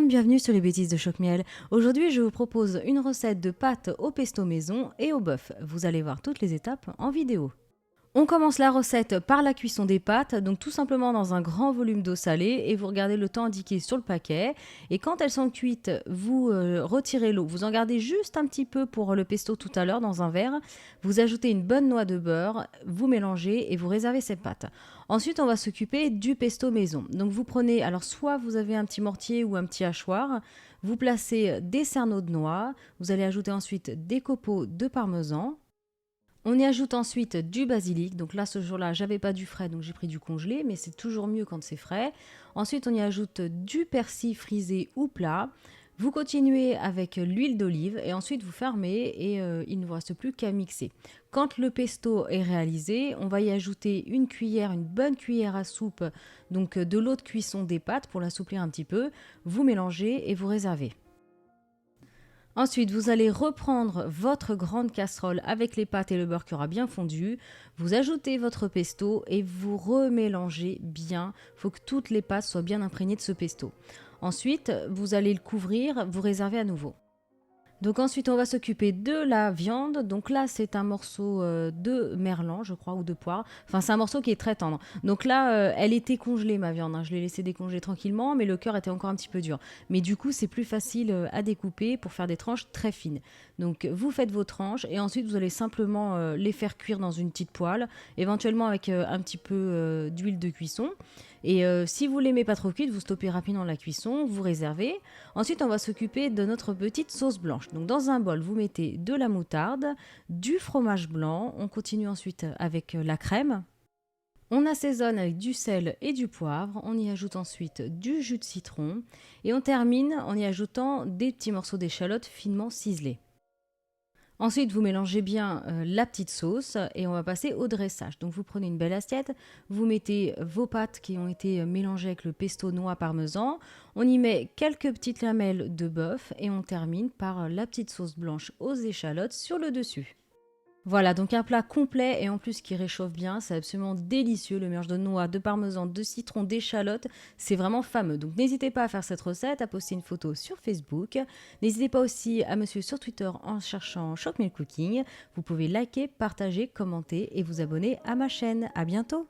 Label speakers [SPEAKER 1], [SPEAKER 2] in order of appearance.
[SPEAKER 1] monde, bienvenue sur les bêtises de Choc-Miel. Aujourd'hui, je vous propose une recette de pâtes au pesto maison et au bœuf. Vous allez voir toutes les étapes en vidéo. On commence la recette par la cuisson des pâtes, donc tout simplement dans un grand volume d'eau salée et vous regardez le temps indiqué sur le paquet. Et quand elles sont cuites, vous retirez l'eau. Vous en gardez juste un petit peu pour le pesto tout à l'heure dans un verre. Vous ajoutez une bonne noix de beurre, vous mélangez et vous réservez ces pâtes. Ensuite, on va s'occuper du pesto maison. Donc vous prenez, alors soit vous avez un petit mortier ou un petit hachoir, vous placez des cerneaux de noix, vous allez ajouter ensuite des copeaux de parmesan. On y ajoute ensuite du basilic. Donc là, ce jour-là, j'avais pas du frais, donc j'ai pris du congelé, mais c'est toujours mieux quand c'est frais. Ensuite, on y ajoute du persil frisé ou plat. Vous continuez avec l'huile d'olive et ensuite vous fermez et il ne vous reste plus qu'à mixer. Quand le pesto est réalisé, on va y ajouter une bonne cuillère à soupe, donc de l'eau de cuisson des pâtes pour l'assouplir un petit peu. Vous mélangez et vous réservez. Ensuite, vous allez reprendre votre grande casserole avec les pâtes et le beurre qui aura bien fondu. Vous ajoutez votre pesto et vous remélangez bien. Il faut que toutes les pâtes soient bien imprégnées de ce pesto. Ensuite, vous allez le couvrir, vous réservez à nouveau. Donc ensuite, on va s'occuper de la viande. Donc là, c'est un morceau de merlan, je crois, ou de poire. Enfin, c'est un morceau qui est très tendre. Donc là, elle était congelée, ma viande. Je l'ai laissée décongeler tranquillement, mais le cœur était encore un petit peu dur. Mais du coup, c'est plus facile à découper pour faire des tranches très fines. Donc, vous faites vos tranches et ensuite, vous allez simplement les faire cuire dans une petite poêle, éventuellement avec un petit peu d'huile de cuisson. Et si vous ne l'aimez pas trop cuite, vous stoppez rapidement la cuisson, vous réservez. Ensuite, on va s'occuper de notre petite sauce blanche. Donc, dans un bol, vous mettez de la moutarde, du fromage blanc. On continue ensuite avec la crème. On assaisonne avec du sel et du poivre. On y ajoute ensuite du jus de citron. Et on termine en y ajoutant des petits morceaux d'échalote finement ciselés. Ensuite, vous mélangez bien la petite sauce et on va passer au dressage. Donc, vous prenez une belle assiette, vous mettez vos pâtes qui ont été mélangées avec le pesto noix parmesan. On y met quelques petites lamelles de bœuf et on termine par la petite sauce blanche aux échalotes sur le dessus. Voilà, donc un plat complet et en plus qui réchauffe bien, c'est absolument délicieux, le mélange de noix, de parmesan, de citron, d'échalotes, c'est vraiment fameux. Donc n'hésitez pas à faire cette recette, à poster une photo sur Facebook. N'hésitez pas aussi à me suivre sur Twitter en cherchant Choc-Miel Cooking. Vous pouvez liker, partager, commenter et vous abonner à ma chaîne. À bientôt!